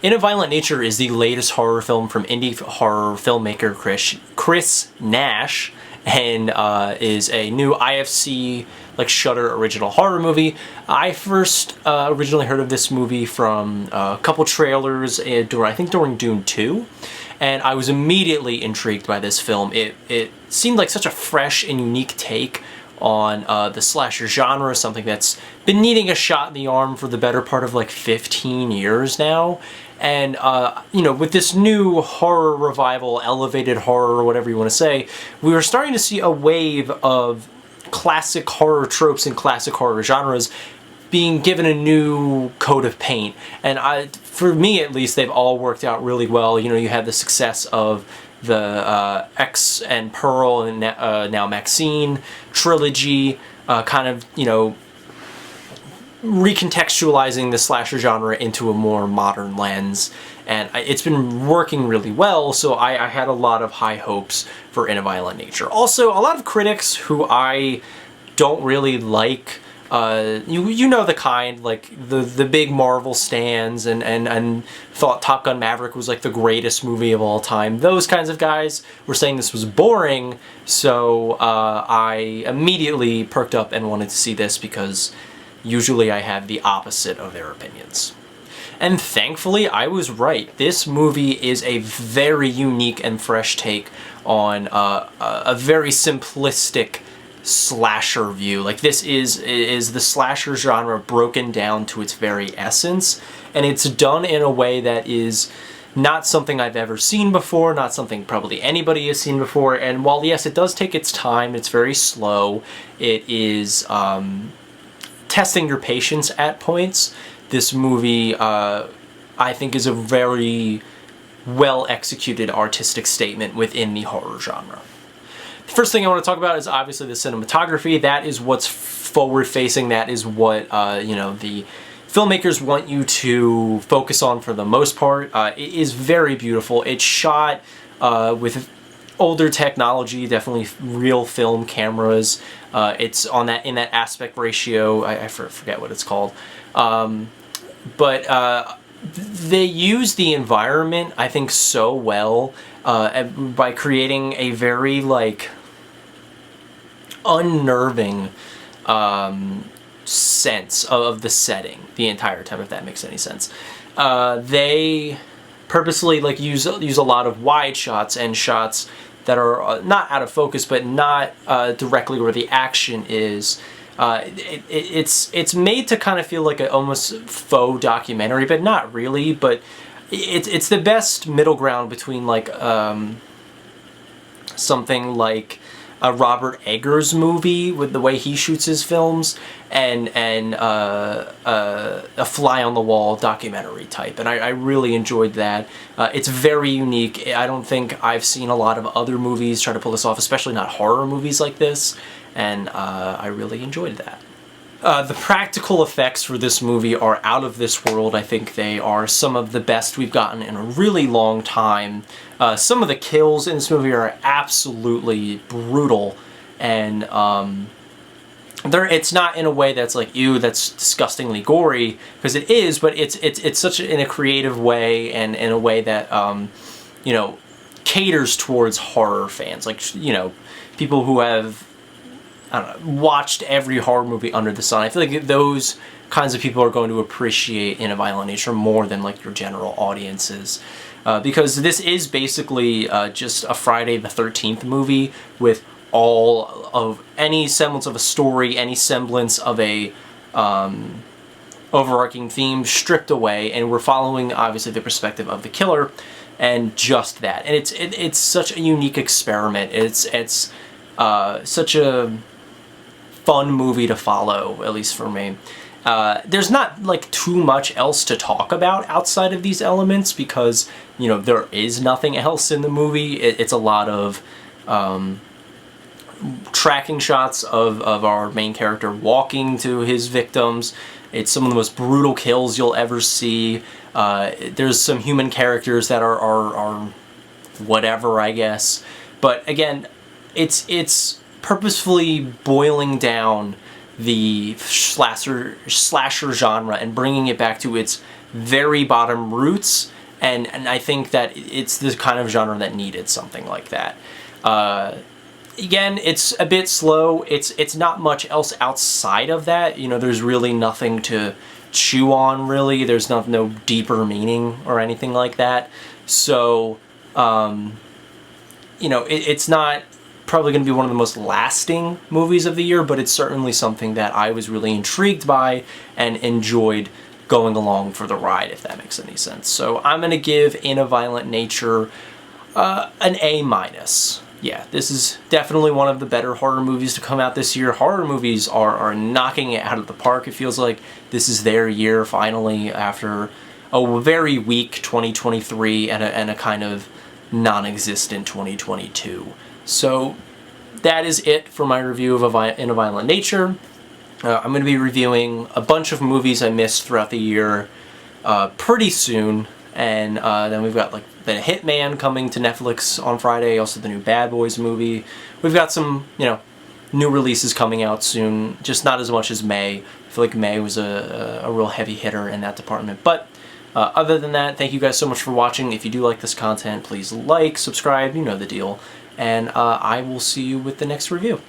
In a Violent Nature is the latest horror film from indie horror filmmaker Chris Nash, and is a new IFC like Shudder original horror movie. I first originally heard of this movie from a couple trailers I think during Dune 2, and I was immediately intrigued by this film. It seemed like such a fresh and unique take on the slasher genre, something that's been needing a shot in the arm for the better part of like 15 years now. And, you know, with this new horror revival, elevated horror, or whatever you want to say, we were starting to see a wave of classic horror tropes and classic horror genres being given a new coat of paint. And for me at least, they've all worked out really well. You know, you have the success of the X and Pearl and now Maxine trilogy, kind of, you know, recontextualizing the slasher genre into a more modern lens, and it's been working really well, so I had a lot of high hopes for In a Violent Nature. Also, a lot of critics who I don't really like, you know the kind, like the big Marvel stans and thought Top Gun Maverick was like the greatest movie of all time. Those kinds of guys were saying this was boring, so I immediately perked up and wanted to see this because usually I have the opposite of their opinions. And thankfully, I was right. This movie is a very unique and fresh take on a very simplistic slasher view. Like, this is the slasher genre broken down to its very essence, and it's done in a way that is not something I've ever seen before, not something probably anybody has seen before, and while yes, it does take its time, it's very slow, it is testing your patience at points. This movie, I think, is a very well-executed artistic statement within the horror genre. The first thing I want to talk about is obviously the cinematography. That is what's forward-facing. That is what, you know, the filmmakers want you to focus on for the most part. It is very beautiful. It's shot with older technology, definitely real film cameras. It's on that in that aspect ratio. I forget what it's called, but they use the environment, I think, so well by creating a very like unnerving sense of the setting the entire time, if that makes any sense. They purposely like use a lot of wide shots and shots that are not out of focus, but not directly where the action is. It's made to kind of feel like a almost faux documentary, but not really. But it's the best middle ground between like something like a Robert Eggers movie with the way he shoots his films, and a fly-on-the-wall documentary type, and I really enjoyed that. It's very unique. I don't think I've seen a lot of other movies try to pull this off, especially not horror movies like this, and I really enjoyed that. The practical effects for this movie are out of this world. I think they are some of the best we've gotten in a really long time. Some of the kills in this movie are absolutely brutal, and it's not in a way that's like, ew, that's disgustingly gory, because it is, but it's such in a creative way, and in a way that you know, caters towards horror fans, like, you know, people who have, I don't know, watched every horror movie under the sun. I feel like those kinds of people are going to appreciate In a Violent Nature more than like your general audiences. Because this is basically just a Friday the 13th movie with all of any semblance of a story, any semblance of a overarching theme stripped away, and we're following obviously the perspective of the killer, and just that. And it's such a unique experiment. It's such a fun movie to follow, at least for me. There's not like too much else to talk about outside of these elements, because, you know, there is nothing else in the movie. It's a lot of tracking shots of our main character walking to his victims. It's some of the most brutal kills you'll ever see. There's some human characters that are whatever, I guess. But again, it's purposefully boiling down the slasher genre and bringing it back to its very bottom roots, and I think that it's the kind of genre that needed something like that. Again, it's a bit slow. It's not much else outside of that. You know, there's really nothing to chew on, really. There's no deeper meaning or anything like that. So, you know, it's not probably going to be one of the most lasting movies of the year, but it's certainly something that I was really intrigued by and enjoyed going along for the ride, if that makes any sense. So I'm going to give In a Violent Nature an A-. Yeah, this is definitely one of the better horror movies to come out this year. Horror movies are knocking it out of the park. It feels like this is their year, finally, after a very weak 2023 and a kind of non-existent 2022. So that is it for my review of In a Violent Nature. I'm going to be reviewing a bunch of movies I missed throughout the year pretty soon. And then we've got like the Hitman coming to Netflix on Friday, also the new Bad Boys movie. We've got some, you know, new releases coming out soon, just not as much as May. I feel like May was a real heavy hitter in that department. But other than that, thank you guys so much for watching. If you do like this content, please like, subscribe, you know the deal. And I will see you with the next review.